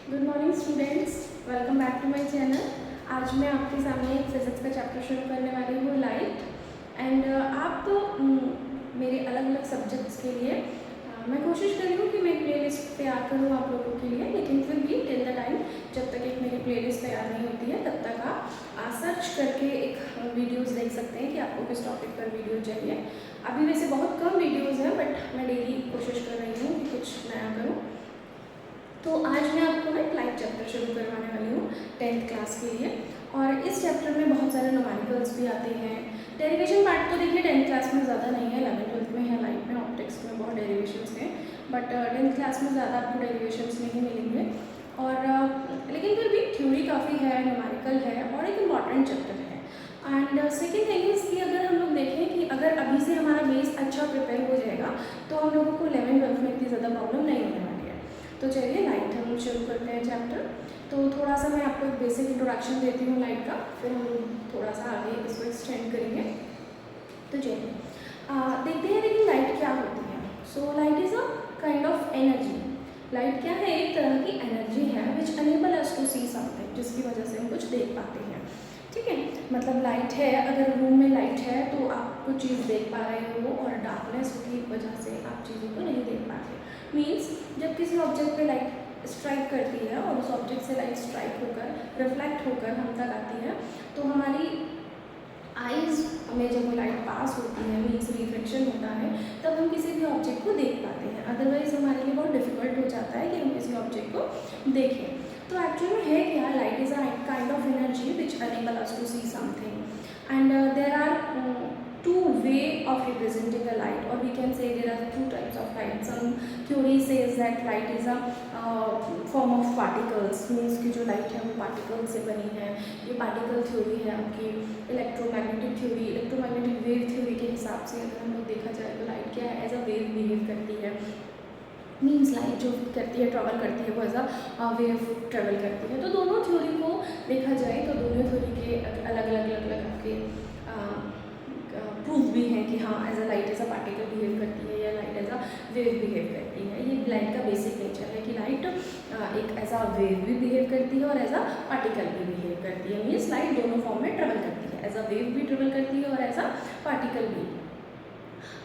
Good morning students, welcome back to my channel. आज मैं आपके सामने एक फिज़िक्स का चैप्टर शुरू करने वाली हूँ, लाइट। एंड आप मेरे अलग अलग सब्जेक्ट्स के लिए मैं कोशिश कर रही हूँ कि मैं प्लेलिस्ट तैयार करूँ आप लोगों के लिए, लेकिन फिर भी टिल द टाइम जब तक एक मेरी प्लेलिस्ट तैयार नहीं होती है तब तक आप सर्च करके एक वीडियोस देख सकते हैं कि आपको किस टॉपिक पर वीडियो चाहिए। अभी वैसे बहुत कम वीडियोस हैं, बट मैं डेली कोशिश कर रही हूँ कि कुछ नया करूँ। तो आज मैं आपको ना एक लाइट चैप्टर शुरू करवाने वाली हूँ 10th क्लास के लिए। और इस चैप्टर में बहुत सारे न्यूमेरिकल्स भी आते हैं। डेरिवेशन पार्ट तो देखिए 10th क्लास में ज़्यादा नहीं है, 11th 12th में है, लाइट में ऑप्टिक्स में बहुत डेरिवेशंस हैं, बट 10th क्लास में ज़्यादा आपको डेरिवेशंस नहीं मिलेंगे। और लेकिन फिर भी थ्योरी काफ़ी है, न्यूमेरिकल है और एक इम्पॉर्टेंट चैप्टर है। एंड सेकेंड थिंग इज़ कि अगर हम लोग देखें कि अगर अभी से हमारा बेस अच्छा प्रिपेयर हो जाएगा तो हम लोगों को 11th 12th में इतनी ज़्यादा प्रॉब्लम नहीं होने वाली है। तो चलिए लाइट हम शुरू करते हैं चैप्टर। तो थोड़ा सा मैं आपको एक बेसिक इंट्रोडक्शन देती हूँ लाइट का, फिर हम थोड़ा सा आगे इसको एक्सटेंड करेंगे। तो चलिए देखते हैं लेकिन लाइट क्या होती है। So light is a kind of energy. Light क्या है? एक तरह की एनर्जी है which enable us to see something, जिसकी वजह से हम कुछ देख पाते हैं। ठीक है, मतलब लाइट है, अगर रूम में लाइट है तो आप कुछ चीज़ देख पा रहे हो, और डार्कनेस की वजह से आप चीज़ों को नहीं देख पाते। मीन्स जब किसी ऑब्जेक्ट पे लाइट स्ट्राइक करती है और उस ऑब्जेक्ट से लाइट स्ट्राइक होकर रिफ्लेक्ट होकर हम तक आती है, तो हमारी आइज़ में जब वो लाइट पास होती है, मीन्स रिफ्लेक्शन होता है, तब हम किसी भी ऑब्जेक्ट को देख पाते हैं। अदरवाइज हमारे लिए बहुत डिफिकल्ट हो जाता है कि हम किसी ऑब्जेक्ट को देखें। तो एक्चुअली में है क्या? Light is a kind of energy which enable us to see something. And there are two way of representing the light, or we can say there are two types of light. Some theory says that light is a form of particles, means कि जो light है वो particles से बनी है। ये particle theory है आपकी electromagnetic theory, electromagnetic wave theory के हिसाब से अगर हम लोग देखा जाए तो लाइट क्या है? एज अ वेव बिहेव करती है। मीन्स लाइट जो करती है, ट्रेवल करती है, वो एज अ वेव ट्रेवल करती है। तो दोनों थ्योरी को देखा जाए तो दोनों थ्योरी के अलग अलग आपके प्रूफ भी हैं कि हाँ as a light as a particle behave करती है या light as a wave behave करती है। ये लाइट का बेसिक नेचर है कि लाइट एक एज अ वेव भी बिहेव करती है और एज अ पार्टिकल भी बिहेव करती है। मीन्स लाइट दोनों फॉर्म में ट्रेवल करती है, एज अ वेव भी ट्रेवल करती है और एज अ पार्टिकल भी।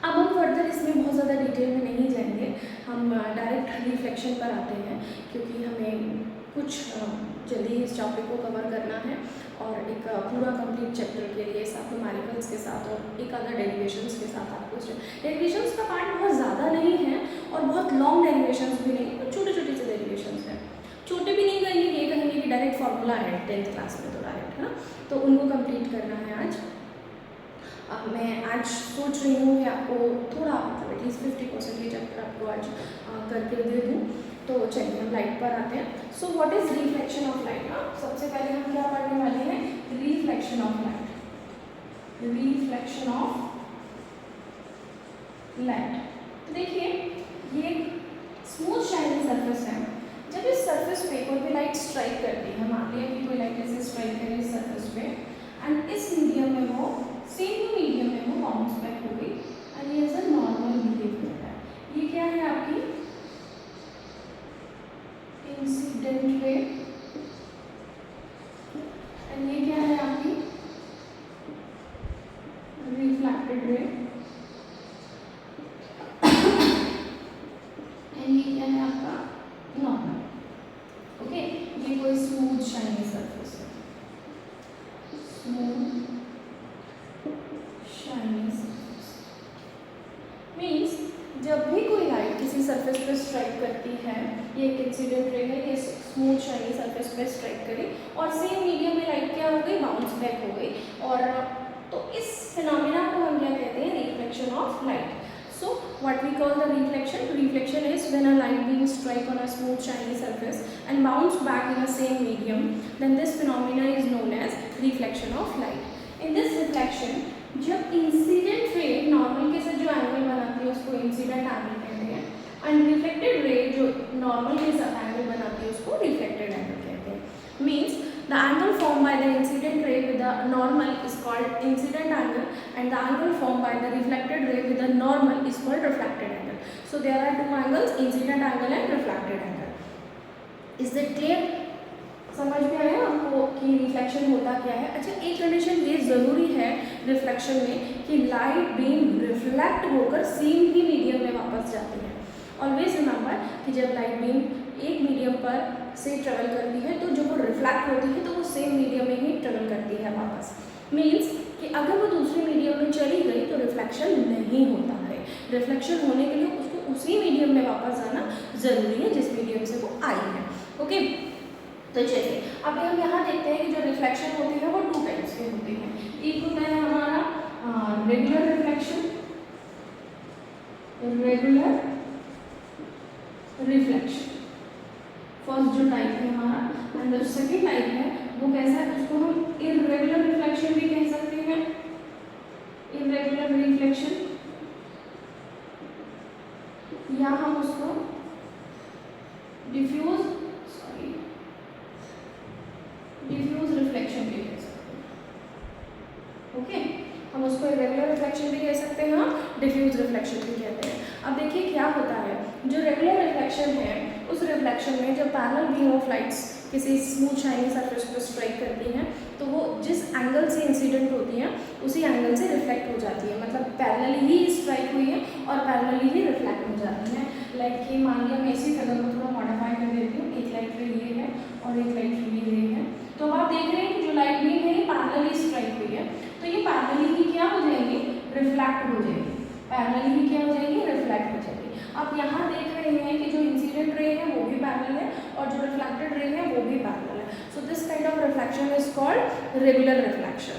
अब हम फर्दर इसमें बहुत ज़्यादा डिटेल में नहीं जाएंगे, हम डायरेक्ट रिफ्लेक्शन पर आते हैं, क्योंकि हमें कुछ जल्दी इस टॉपिक को कवर करना है और एक पूरा कंप्लीट चैप्टर के लिए साथ न्यूमेरिकल्स के साथ और एक अदर डेरिवेशंस के साथ आपको डेरिवेशंस का पार्ट बहुत ज़्यादा नहीं है और बहुत लॉन्ग डेरिवेशंस भी नहीं, तो छोटे छोटे से डेरिवेशंस हैं। छोटे भी नहीं कहेंगे, ये कहेंगे कि डायरेक्ट फार्मूला है 10th क्लास में, तो डायरेक्ट है ना, तो उनको कंप्लीट करना है आज। मैं आज सोच रही हूँ कि आपको थोड़ा मतलब एटलीस्ट 50% ये चैप्टर आपको आज करके दे दूँ। तो चलिए हम लाइट पर आते हैं। So what is reflection of light? सबसे पहले हम क्या पढ़ने वाले हैं? Reflection of light. Reflection of light. तो देखिए ये स्मूथ शाइनिंग सरफेस है। जब इस सरफेस पे कोई भी लाइट स्ट्राइक करती है, मान लिया कि कोई लाइट ऐसे स्ट्राइक करे इस सरफेस पे, एंड इस मीडियम में वो सेम मीडियम में वो बाउंस बैक हो गई एंड ये एज अ नॉर्मल बिहेव करता है। ये क्या है आपकी इंसिडेंट रे, एंड ये क्या है आपकी रिफ्लेक्टेड रे, एंड ये क्या है आपका नॉर्मल। ओके, ये कोई स्मूथ शाइनी सरफेस है, स्मूथ शाइनी सरफेस। मीन्स जब भी कोई लाइट किसी सरफेस पे स्ट्राइक करती है, ये एक इंसिडेंट रे है, ये स्मूथ शाइनी सरफेस पे स्ट्राइक करी और सेम मीडियम में लाइट क्या हो गई? बाउंस बैक हो गई। और तो इस फिनोमेना को हम क्या कहते हैं? Reflection of light. So what we call the reflection? Reflection is when a light beam strike on a smooth shiny surface and bounce back in the same medium, then this phenomena is known as reflection of light. In this reflection, जब incident ray normal के साथ जो angle बनाती है उसको incident angle कहते हैं, and reflected रे जो नॉर्मल के साथ एंगल बनाती है उसको रिफ्लेक्टेड एंगल कहते हैं। Means the angle formed by the incident ray with the normal is called incident angle, and the angle formed by the reflected ray with the normal is called reflected angle. So there are two angles, incident angle and reflected angle. Is it clear? समझ में आया आपको कि reflection होता क्या है? अच्छा, एक कंडीशन ये ज़रूरी है रिफ्लेक्शन में कि लाइट बीम रिफ्लेक्ट होकर सेम ही मीडियम में वापस जाती है। ऑलवेज रिमेंबर कि जब लाइट बीम एक मीडियम पर से ट्रेवल करती है तो जो वो रिफ्लेक्ट होती है तो वो सेम मीडियम में ही ट्रेवल करती है वापस। मीन्स कि अगर वो दूसरे मीडियम में चली गई तो रिफ्लेक्शन नहीं होता है। रिफ्लेक्शन होने के लिए उसको उसी मीडियम में वापस जाना ज़रूरी है जिस मीडियम से वो आई है। ओके, तो चलिए अब हम यहाँ देखते हैं कि जो रिफ्लेक्शन होते हैं वो टू टाइप्स के होते हैं। एक होता है हमारा regular reflection, regular reflection first जो टाइप है हमारा, एंड जो सेकेंड टाइप है वो कैसा है, उसको हम इररेगुलर रिफ्लेक्शन भी कह सकते हैं। इररेगुलर रिफ्लेक्शन या हम उसको डिफ्यूज रिफ्लेक्शन भी कह सकते हैं। ओके, हम उसको इरेगुलर रिफ्लेक्शन भी कह सकते हैं, डिफ्यूज रिफ्लेक्शन भी कहते हैं। अब देखिए क्या होता है, जो रेगुलर रिफ्लेक्शन है उस रिफ्लेक्शन में जब पैरेलल बीम ऑफ लाइट्स किसी स्मूथ शाइनी सरफेस पर स्ट्राइक करती हैं तो वो जिस एंगल से इंसिडेंट होती है उसी एंगल से रिफ्लेक्ट हो जाती है, मतलब पैरेलली ही स्ट्राइक हुई है और पैरेलली ही रिफ्लेक्ट हो जाती है। लाइक कि मान लिया मैं इसी फिगर को थोड़ा मॉडिफाई कर देती हूँ, एक लाइट रे ये है और एक लाइट रे ये है, तो आप देख रहे हैं कि जो लाइट बीम है ये पैरेलली स्ट्राइक हुई है, तो ये पैरेलली ही क्या हो जाएगी, रिफ्लेक्ट हो जाएगी। पैरेलली ही क्या हो जाएगी, रिफ्लेक्ट हो जाएगी। आप यहाँ देख रहे हैं कि जो इंसिडेंट रे है वो भी पैरेलल है और जो रिफ्लेक्टेड रे है वो भी पैरेलल है। So this kind of reflection is called regular reflection.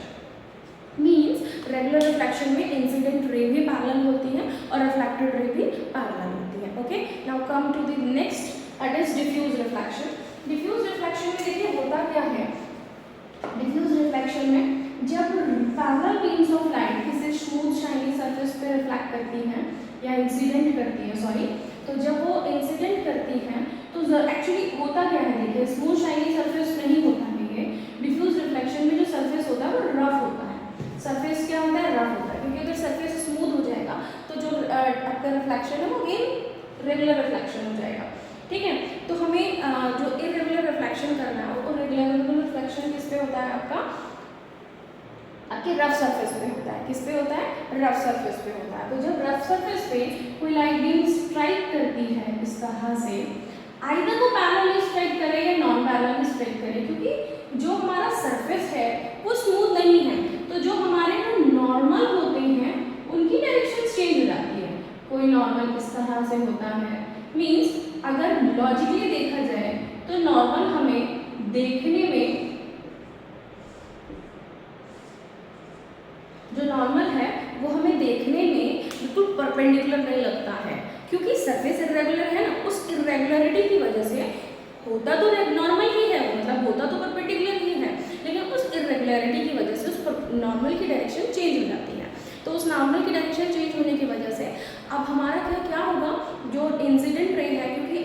Means regular reflection में इंसिडेंट रे भी पैरेलल होती है और रिफ्लेक्टेड रे भी पैरेलल होती है। Okay, now come to the next, that is diffuse reflection. Diffuse reflection में देखिए होता क्या है, डिफ्यूज रिफ्लेक्शन में जब पैरेलल बीम्स ऑफ लाइट किसी स्मूथ शाइनी सरफेस पे रिफ्लेक्ट करती हैं या इंसिडेंट करती हैं, सॉरी, तो जब वो इंसिडेंट करती हैं तो एक्चुअली होता क्या है, देखिए स्मूथ शाइनी सरफेस नहीं होता है ये। डिफ्यूज रिफ्लेक्शन में जो सरफेस होता है वो रफ होता है। सरफेस क्या होता है, रफ होता है, क्योंकि अगर सरफेस स्मूथ हो जाएगा तो जो आपका रिफ्लेक्शन है वो अगेन रेगुलर रिफ्लेक्शन हो जाएगा। ठीक है, तो हमें जो इरेगुलर रिफ्लेक्शन करना है वो रेगुलर रिफ्लेक्शन किस पे होता है, आपके रफ सरफेस पे होता है। किस पे होता है, रफ सरफेस पे होता है। तो जब रफ सरफेस पे कोई लाइट बीम स्ट्राइक करती है इस तरह से, आइदर वो पैरेलली स्ट्राइक करे या नॉन पैरेलली स्ट्राइक करे, क्योंकि जो हमारा सरफेस है वो स्मूथ नहीं है, तो जो हमारे नॉर्मल होते हैं उनकी डायरेक्शन चेंज हो जाती है। कोई नॉर्मल इस तरह से होता है, मीन्स अगर लॉजिकली देखा जाए तो नॉर्मल हमें देखने में, जो नॉर्मल है वो हमें देखने में बिल्कुल परपेंडिकुलर नहीं लगता है, क्योंकि सरफेस इरेगुलर है ना, उस इरेगुलरिटी की वजह से होता तो नॉर्मल ही है, मतलब होता तो परपेंडिकुलर ही है, लेकिन उस इरेगुलरिटी की वजह से उस नॉर्मल की डायरेक्शन चेंज हो जाती है। तो उस नॉर्मल की डायरेक्शन चेंज होने की वजह से अब हमारा क्या होगा, जो इंसिडेंट रे है, क्योंकि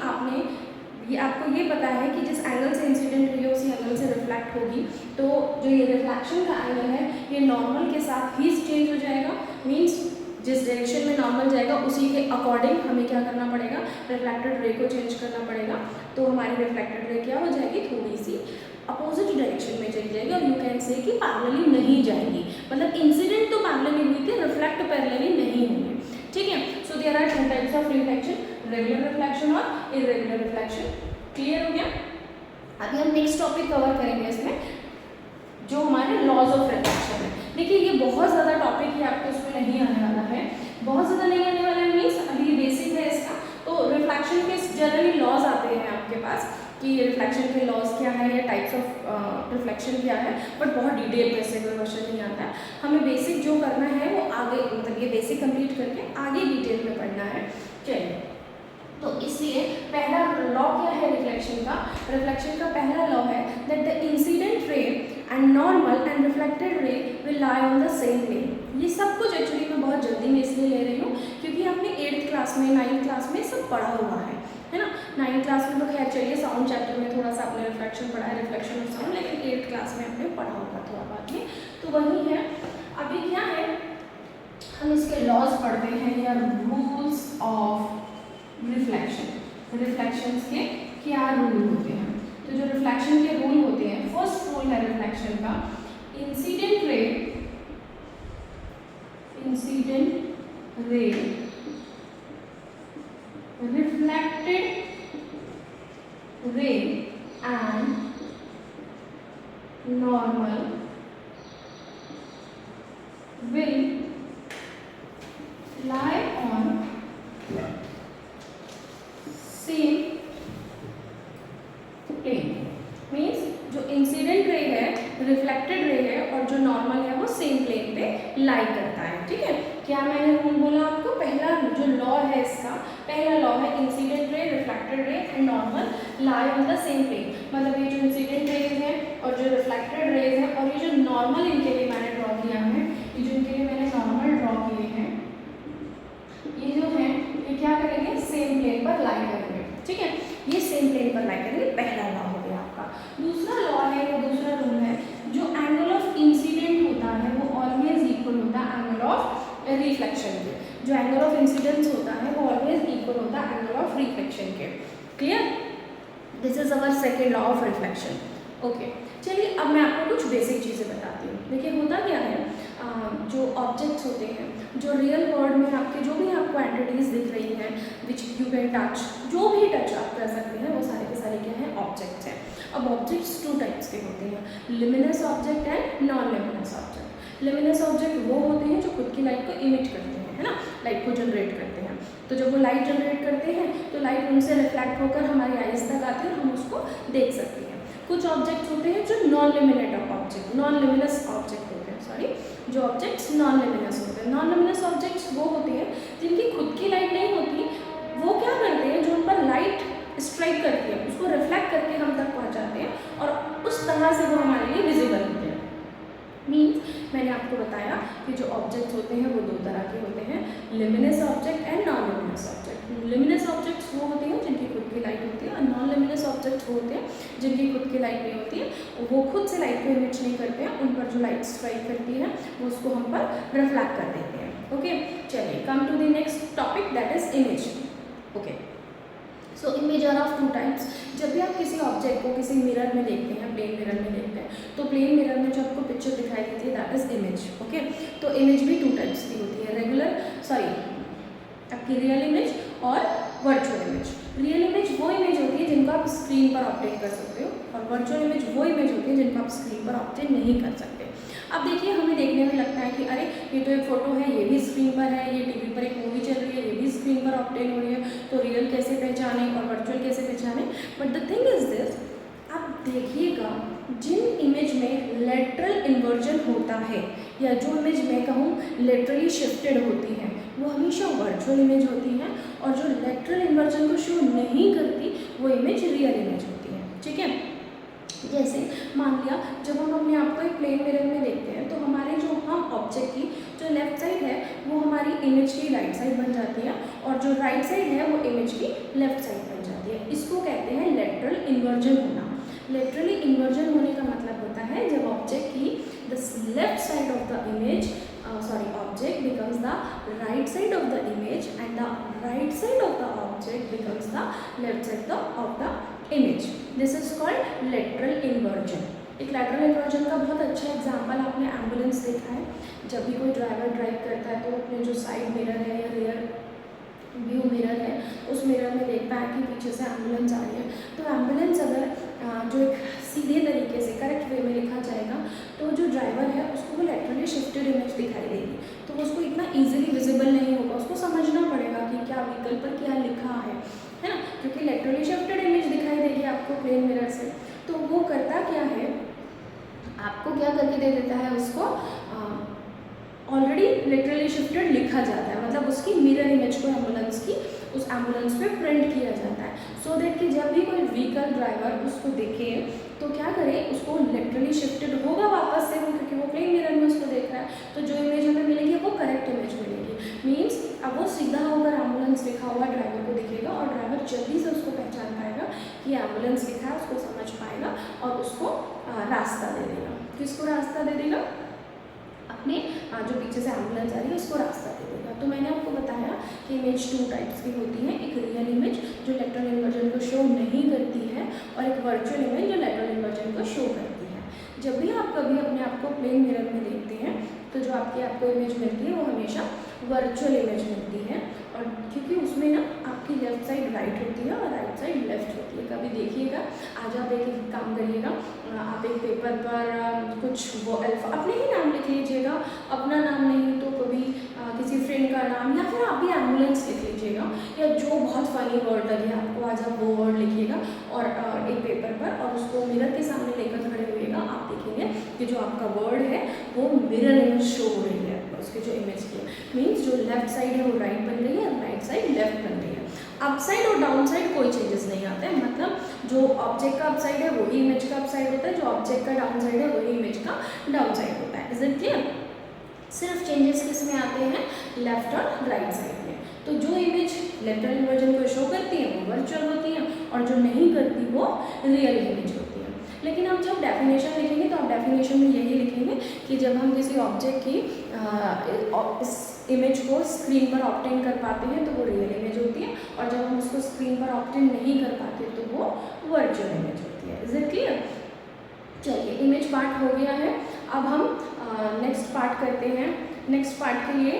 आपको ये पता है कि जिस एंगल से इंसिडेंट रे उसी एंगल से रिफ्लेक्ट होगी, तो जो ये रिफ्लेक्शन का एंगल है ये नॉर्मल के साथ ही चेंज हो जाएगा। मीन्स जिस डायरेक्शन में नॉर्मल जाएगा उसी के अकॉर्डिंग हमें क्या करना पड़ेगा, रिफ्लेक्टेड रे को चेंज करना पड़ेगा। तो हमारी रिफ्लेक्टेड रे क्या हो जाएगी, थोड़ी सी अपोजिट डायरेक्शन में चली जाएगी, और यू कैन से कि पैरेलली नहीं जाएगी, मतलब इंसिडेंट तो पैरेलली हुई थी, रिफ्लेक्ट पैरेलली नहीं हुई। ठीक है, so there are two types of reflection, regular reflection और इरेगुलर रिफ्लेक्शन। क्लियर हो गया? अभी हम नेक्स्ट टॉपिक कवर करेंगे इसमें, जो हमारे लॉज ऑफ रिफ्लेक्शन है। देखिए ये बहुत ज़्यादा टॉपिक है, आपको इसमें नहीं आने वाला है, बहुत ज़्यादा नहीं आने वाला है, मीन्स अभी ये बेसिक है इसका। तो रिफ्लेक्शन के जनरली लॉज आते हैं आपके पास कि रिफ्लेक्शन के लॉज क्या है या टाइप्स ऑफ रिफ्लेक्शन क्या है, बट बहुत डिटेल में से कोई क्वेश्चन नहीं आता है। हमें बेसिक जो करना है वो आगे, मतलब ये बेसिक कंप्लीट करके आगे डिटेल में पढ़ना है। चलिए, तो इसलिए पहला लॉ क्या है रिफ्लेक्शन का? रिफ्लेक्शन का पहला लॉ है that the incident ray and normal and reflected ray will lie on the same plane. ये सब कुछ एक्चुअली मैं बहुत जल्दी में इसलिए ले रही हूँ क्योंकि हमने 8th क्लास में 9th क्लास में सब पढ़ा हुआ है ना। 9th क्लास में तो खैर चलिए साउंड चैप्टर में थोड़ा सा आपने रिफ्लेक्शन पढ़ा है, रिफ्लेक्शन ऑफ साउंड, लेकिन 8th क्लास में हमने पढ़ा होगा थोड़ा बाद में, तो वही है। अभी क्या है, हम इसके लॉज पढ़ते हैं या रूल्स ऑफ रिफ्लेक्शन। रिफ्लेक्शंस के क्या रूल होते हैं? तो जो रिफ्लेक्शन के रूल होते हैं, फर्स्ट रूल है रिफ्लेक्शन का, incident ray reflected ray and normal will lie on same plane. Means जो इंसिडेंट रे है, रिफ्लेक्टेड रे है और जो नॉर्मल है वो सेम प्लेन पे लाई करता है, ठीक है। क्या मैंने रूल बोला आपको, पहला जो लॉ है इसका, पहला लॉ है incident ray, reflected ray and normal lie on the same plane. मतलब ये जो इंसिडेंट रेज है और जो रिफ्लेक्टेड रेज है और ये जो नॉर्मल इनके लिए मैंने ड्रॉ किया है, ये जो इनके लिए मैंने नॉर्मल ड्रॉ किए हैं, ये जो है ये क्या करेंगे, सेम प्लेन पर लाई करेंगे, ठीक है। ये सेम प्लेन पर लाई करेंगे, पहला लॉ हो गया आपका। दूसरा लॉ है या दूसरा रूल है, जो एंगल ऑफ इंसिडेंट होता है वो ऑलवेज इक्वल होता है एंगल ऑफ रिफ्लेक्शन के। जो एंगल ऑफ इंसिडेंस होता है वो ऑलवेज इक्वल होता है एंगल ऑफ रिफ्लेक्शन के। Clear? This is our second law of reflection. Okay, चलिए अब मैं आपको कुछ बेसिक चीज़ें बताती हूँ। देखिए होता क्या है, जो ऑब्जेक्ट्स होते हैं, जो रियल वर्ल्ड में आपके जो भी आपको एंटिटीज दिख रही हैं विच यू कैन टच, जो भी टच आप कर सकते हैं, वो सारे के सारे क्या हैं, ऑब्जेक्ट्स हैं। अब ऑब्जेक्ट्स टू टाइप्स के होते हैं, luminous object and non luminous object. Luminous object वो होते हैं जो खुद की लाइट को इमिट करते हैं, है ना, लाइट को जनरेट करते हैं। तो जब वो लाइट जनरेट करते हैं तो लाइट उनसे रिफ्लेक्ट होकर हमारी आइज तक आती है और हम उसको देख सकते हैं। कुछ ऑब्जेक्ट्स होते हैं जो non luminate object, non luminous object होते हैं, सॉरी, जो ऑब्जेक्ट्स नॉन लिमिनस होते हैं। नॉन लिमिनस ऑब्जेक्ट्स वो होते हैं जिनकी खुद की लाइट नहीं होती, वो क्या करते हैं, जो उन पर लाइट स्ट्राइक करती है उसको रिफ्लेक्ट करके हम तक पहुंचाते हैं और उस तरह से वो हमारे लिए विजिबल होते हैं। मीन्स मैंने आपको बताया कि जो ऑब्जेक्ट्स होते हैं वो दो तरह के होते हैं, luminous object and non luminous object. Luminous objects वो होते हैं जिनकी खुद की लाइट होती है और नॉन लिमिनस ऑब्जेक्ट्स वो होते हैं जिनकी खुद की लाइट नहीं होती है, वो खुद से लाइट को इमिट नहीं करते हैं, उन पर जो लाइट स्ट्राइक करती है वो उसको हम पर रिफ्लेक्ट कर देते हैं। ओके, चलिए come to the next topic, that is image. Okay, so image are of two types. जब भी आप किसी ऑब्जेक्ट को किसी मिरर में देखते हैं, प्लेन मिरर में देखते हैं, तो प्लेन मिरर में जो आपको पिक्चर दिखाई देती है दैट इज इमेज। ओके, तो इमेज भी टू टाइप्स की होती है, रेगुलर आपकी रियल इमेज और वर्चुअल इमेज। रियल इमेज वो इमेज होती है जिनको आप स्क्रीन पर ऑब्टेन कर सकते हो और वर्चुअल इमेज वो इमेज होती है जिनको आप स्क्रीन पर ऑब्टेन नहीं कर सकते। अब देखिए हमें देखने में लगता है कि अरे ये तो एक फ़ोटो है, ये भी स्क्रीन पर है, ये टीवी पर एक मूवी चल रही है, ये भी स्क्रीन पर ऑब्टेन हो रही है, तो रियल कैसे पहचाने और वर्चुअल कैसे पहचाने। But the thing is this, आप देखिएगा जिन इमेज में लेटरल इन्वर्जन होता है या जो इमेज मैं कहूँ लेटरली शिफ्टेड होती है वो हमेशा वर्चुअल इमेज होती है और जो लेटरल इन्वर्जन को शो नहीं करती वो इमेज रियल इमेज होती है, ठीक है। जैसे मान लिया जब हम अपने आप को एक प्लेन मिरर में देखते हैं तो हमारे जो हम ऑब्जेक्ट की जो लेफ्ट साइड है वो हमारी इमेज की राइट साइड बन जाती है और जो राइट साइड है वो इमेज की लेफ्ट साइड बन जाती है। इसको कहते हैं लेटरल इन्वर्जन होना। लेटरली इन्वर्जन होने का मतलब होता है जब ऑब्जेक्ट की the left side of the image object becomes the right side of the image and the right side of the object becomes the left side of the image. This is called lateral inversion. एक lateral inversion का बहुत अच्छा example आपने ambulance देखा है। जब भी कोई ड्राइवर ड्राइव करता है तो अपने जो साइड मिरर है या रियर व्यू मिरर है उस मिरर में देखता है कि पीछे से एम्बुलेंस आ रही है। तो एम्बुलेंस अगर जो एक सीधे तरीके से करेक्ट वे में लिखा जाएगा तो जो ड्राइवर है उसको वो लेटरली शिफ्टेड इमेज दिखाई देगी, तो उसको इतना इजीली विजिबल नहीं होगा, उसको समझना पड़ेगा कि क्या व्हीकल पर क्या लिखा है ना, क्योंकि लेटरली शिफ्टेड इमेज दिखाई देगी आपको प्लेन मिरर से। तो वो करता क्या है, आपको क्या करके दे देता है, उसको ऑलरेडी लिटरली शिफ्टेड लिखा जाता है, मतलब उसकी मिरर इमेज को एम्बुलेंस की उस एम्बुलेंस पे प्रिंट किया जाता है, सो दैट कि जब भी कोई व्हीकल ड्राइवर उसको देखे तो क्या करे, उसको लिटरली शिफ्टेड होगा वापस से वो, क्योंकि वो प्लेन मिरर में उसको देख रहा है, तो जो इमेज हमें मिलेगी वो करेक्ट इमेज मिलेगी। मीन्स अब वो सीधा होकर एम्बुलेंस लिखा हुआ ड्राइवर को दिखेगा और ड्राइवर जल्दी से उसको पहचान पाएगा कि एम्बुलेंस लिखा है, उसको समझ पाएगा और उसको रास्ता दे देगा। किसको रास्ता दे देगा? अपने जो पीछे से एम्बुलेंस आ रही है उसको रास्ता दे देगा। तो मैंने आपको बताया कि इमेज 2 टाइप्स की होती है, एक रियल इमेज जो लेटरल इन्वर्जन को शो नहीं करती है और एक वर्चुअल इमेज जो लेटरल इन्वर्जन को शो करती है। जब भी आप कभी अपने आप को प्लेन मिरर में देखते हैं तो जो आपको इमेज मिलती है वो हमेशा वर्चुअल इमेज मिलती है, और क्योंकि उसमें ना आपकी लेफ्ट साइड राइट होती है और राइट साइड लेफ्ट होती है। कभी देखिएगा, आज आप एक काम करिएगा, आप एक पेपर पर कुछ वो अल्फा अपने ही नाम लिख लीजिएगा, अपना नाम नहीं तो कभी किसी फ्रेंड का नाम, या फिर आप भी एम्बुलेंस लिख लीजिएगा, या जो बहुत फनी वर्ड लगे आपको आज आप वो वर्ड लिखिएगा और एक पेपर पर, और उसको मिरर के सामने लेकर खड़े होइएगा। आप देखेंगे कि जो आपका वर्ड है वो मिरर इमेज शो हो रही है, उसके जो इमेज की मीन्स जो लेफ्ट साइड है वो राइट बन रही है और राइट साइड लेफ्ट बन रही है। अप साइड और डाउन साइड कोई चेंजेस नहीं आते हैं, मतलब जो ऑब्जेक्ट का अप साइड है वही इमेज का अप साइड होता है, जो ऑब्जेक्ट का डाउन साइड है वही इमेज का डाउन साइड होता है। Is it clear? सिर्फ चेंजेस किस में आते हैं? लेफ्ट और राइट साइड में। तो जो इमेज लेटरल इन्वर्जन को शो करती है वो वर्चुअल होती है, और जो नहीं करती वो रियल इमेज होती है। लेकिन हम जब डेफिनेशन लिखेंगे तो आप डेफिनेशन में यही लिखेंगे कि जब हम किसी ऑब्जेक्ट की इस इमेज को स्क्रीन पर ऑब्टेन कर पाते हैं तो वो रियल इमेज होती है, और जब हम उसको स्क्रीन पर ऑब्टेन नहीं कर पाते तो वो वर्चुअल इमेज होती है। Is it clear? चलिए, इमेज पार्ट हो गया है। अब हम नेक्स्ट पार्ट करते हैं। नेक्स्ट पार्ट के लिए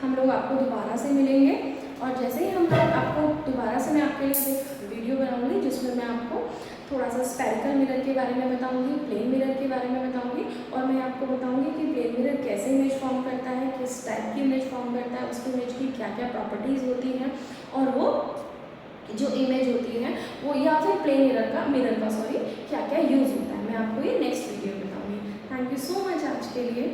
हम लोग आपको दोबारा से मिलेंगे, और जैसे ही हम लोग आपको दोबारा से मैं आपके लिए एक वीडियो बनाऊंगी जिसमें मैं आपको थोड़ा सा स्पेरिकल मिरर के बारे में बताऊंगी, प्लेन मिरर के बारे में बताऊंगी, और मैं आपको बताऊंगी कि प्लेन मिरर कैसे इमेज फॉर्म करता है, किस टाइप की इमेज फॉर्म करता है, उसकी इमेज की क्या क्या प्रॉपर्टीज़ होती हैं, और वो जो इमेज होती है वो, या फिर प्लेन मिरर का क्या क्या यूज़ होता है। मैं आपको ये नेक्स्ट वीडियो में बताऊंगी। थैंक यू सो मच आज के लिए।